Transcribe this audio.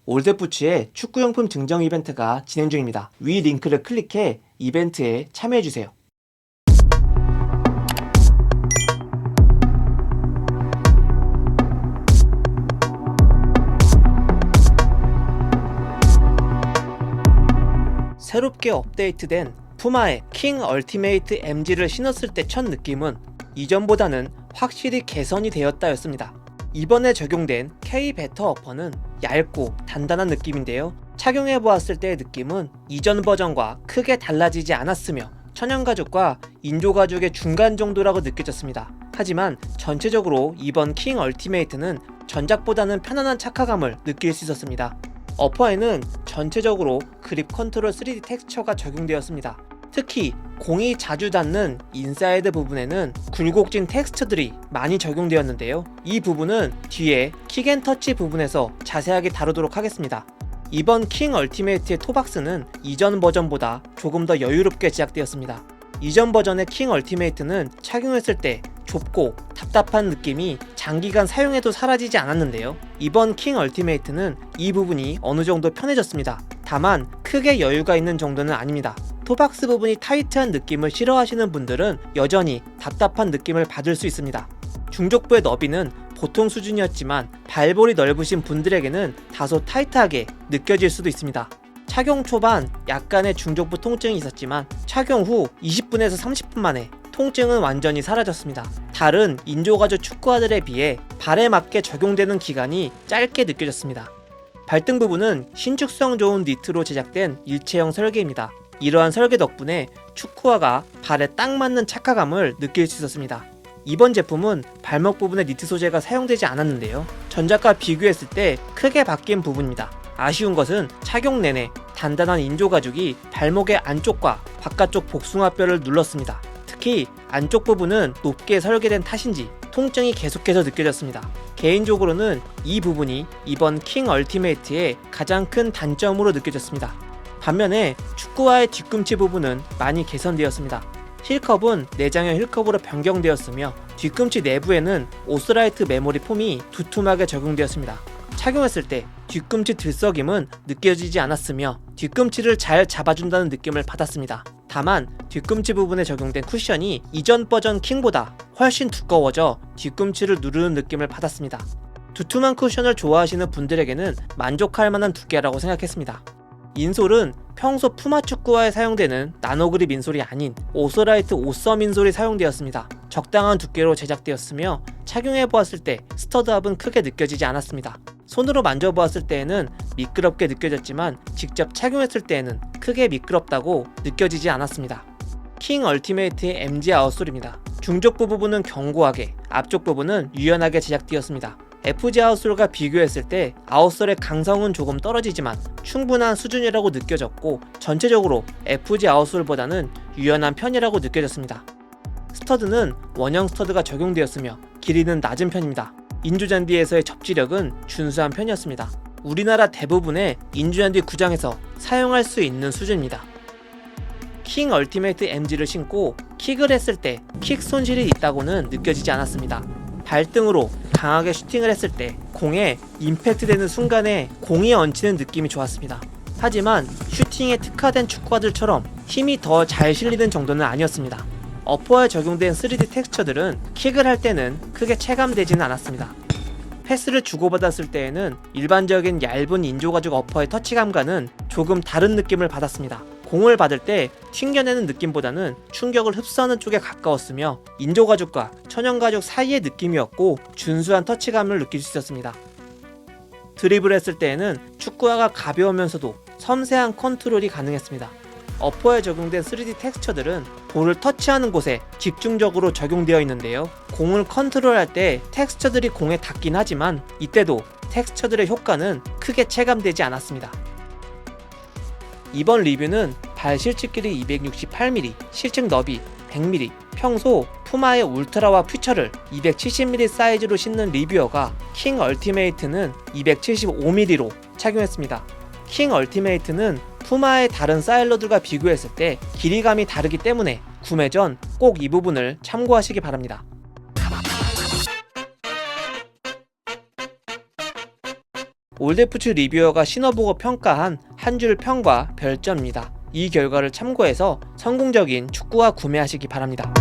올드부츠의 축구용품 증정 이벤트가 진행 중입니다. 위 링크를 클릭해 이벤트에 참여해주세요. 새롭게 업데이트된 푸마의 킹 얼티메이트 MG를 신었을 때 첫 느낌은 이전보다는 확실히 개선이 되었다였습니다. 이번에 적용된 K 베터 어퍼는 얇고 단단한 느낌인데요. 착용해보았을 때의 느낌은 이전 버전과 크게 달라지지 않았으며 천연가죽과 인조가죽의 중간 정도라고 느껴졌습니다. 하지만 전체적으로 이번 킹 얼티메이트는 전작보다는 편안한 착화감을 느낄 수 있었습니다. 어퍼에는 전체적으로 그립 컨트롤 3D 텍스처가 적용되었습니다. 특히 공이 자주 닿는 인사이드 부분에는 굴곡진 텍스처들이 많이 적용되었는데요. 이 부분은 뒤에 킥앤터치 부분에서 자세하게 다루도록 하겠습니다. 이번 킹 얼티메이트의 토박스는 이전 버전보다 조금 더 여유롭게 제작되었습니다. 이전 버전의 킹 얼티메이트는 착용했을 때 좁고 답답한 느낌이 장기간 사용해도 사라지지 않았는데요. 이번 킹 얼티메이트는 이 부분이 어느 정도 편해졌습니다. 다만 크게 여유가 있는 정도는 아닙니다. 토박스 부분이 타이트한 느낌을 싫어하시는 분들은 여전히 답답한 느낌을 받을 수 있습니다. 중족부의 너비는 보통 수준이었지만 발볼이 넓으신 분들에게는 다소 타이트하게 느껴질 수도 있습니다. 착용 초반 약간의 중족부 통증이 있었지만 착용 후 20분에서 30분 만에 통증은 완전히 사라졌습니다. 다른 인조가죽 축구화들에 비해 발에 맞게 적용되는 기간이 짧게 느껴졌습니다. 발등 부분은 신축성 좋은 니트로 제작된 일체형 설계입니다. 이러한 설계 덕분에 축구화가 발에 딱 맞는 착화감을 느낄 수 있었습니다. 이번 제품은 발목 부분에 니트 소재가 사용되지 않았는데요. 전작과 비교했을 때 크게 바뀐 부분입니다. 아쉬운 것은 착용 내내 단단한 인조가죽이 발목의 안쪽과 바깥쪽 복숭아뼈를 눌렀습니다. 특히 안쪽 부분은 높게 설계된 탓인지 통증이 계속해서 느껴졌습니다. 개인적으로는 이 부분이 이번 킹 얼티메이트의 가장 큰 단점으로 느껴졌습니다. 반면에 축구화의 뒤꿈치 부분은 많이 개선되었습니다. 힐컵은 내장형 힐컵으로 변경되었으며 뒤꿈치 내부에는 오스라이트 메모리 폼이 두툼하게 적용되었습니다. 착용했을 때 뒤꿈치 들썩임은 느껴지지 않았으며 뒤꿈치를 잘 잡아준다는 느낌을 받았습니다. 다만 뒤꿈치 부분에 적용된 쿠션이 이전 버전 킹보다 훨씬 두꺼워져 뒤꿈치를 누르는 느낌을 받았습니다. 두툼한 쿠션을 좋아하시는 분들에게는 만족할 만한 두께라고 생각했습니다. 인솔은 평소 푸마 축구화에 사용되는 나노그립 인솔이 아닌 오스라이트 오썸 인솔이 사용되었습니다. 적당한 두께로 제작되었으며 착용해보았을 때 스터드압은 크게 느껴지지 않았습니다. 손으로 만져보았을 때에는 미끄럽게 느껴졌지만 직접 착용했을 때에는 크게 미끄럽다고 느껴지지 않았습니다. 킹 얼티메이트의 MG 아웃솔입니다. 중족부 부분은 견고하게, 앞쪽 부분은 유연하게 제작되었습니다. FG 아웃솔과 비교했을 때 아웃솔의 강성은 조금 떨어지지만 충분한 수준이라고 느껴졌고 전체적으로 FG 아웃솔보다는 유연한 편이라고 느껴졌습니다. 스터드는 원형 스터드가 적용되었으며 길이는 낮은 편입니다. 인조잔디에서의 접지력은 준수한 편이었습니다. 우리나라 대부분의 인조잔디 구장에서 사용할 수 있는 수준입니다. 킹 얼티메이트 MG를 신고 킥을 했을 때 킥 손실이 있다고는 느껴지지 않았습니다. 발등으로 강하게 슈팅을 했을 때 공에 임팩트 되는 순간에 공이 얹히는 느낌이 좋았습니다. 하지만 슈팅에 특화된 축구화들처럼 힘이 더 잘 실리는 정도는 아니었습니다. 어퍼에 적용된 3D 텍스처들은 킥을 할 때는 크게 체감되지는 않았습니다. 패스를 주고받았을 때에는 일반적인 얇은 인조가죽 어퍼의 터치감과는 조금 다른 느낌을 받았습니다. 공을 받을 때 튕겨내는 느낌보다는 충격을 흡수하는 쪽에 가까웠으며 인조가죽과 천연가죽 사이의 느낌이었고 준수한 터치감을 느낄 수 있었습니다. 드리블 했을 때에는 축구화가 가벼우면서도 섬세한 컨트롤이 가능했습니다. 어퍼에 적용된 3D 텍스처들은 볼을 터치하는 곳에 집중적으로 적용되어 있는데요. 공을 컨트롤할 때 텍스처들이 공에 닿긴 하지만 이때도 텍스처들의 효과는 크게 체감되지 않았습니다. 이번 리뷰는 발 실측 길이 268mm, 실측 너비 100mm, 평소 푸마의 울트라와 퓨처를 270mm 사이즈로 신는 리뷰어가 킹 얼티메이트는 275mm로 착용했습니다. 킹 얼티메이트는 푸마의 다른 사일러들과 비교했을 때 길이감이 다르기 때문에 구매 전 꼭 이 부분을 참고하시기 바랍니다. 올데푸츠 리뷰어가 신어보고 평가한 한 줄 평과 별점입니다. 이 결과를 참고해서 성공적인 축구화 구매하시기 바랍니다.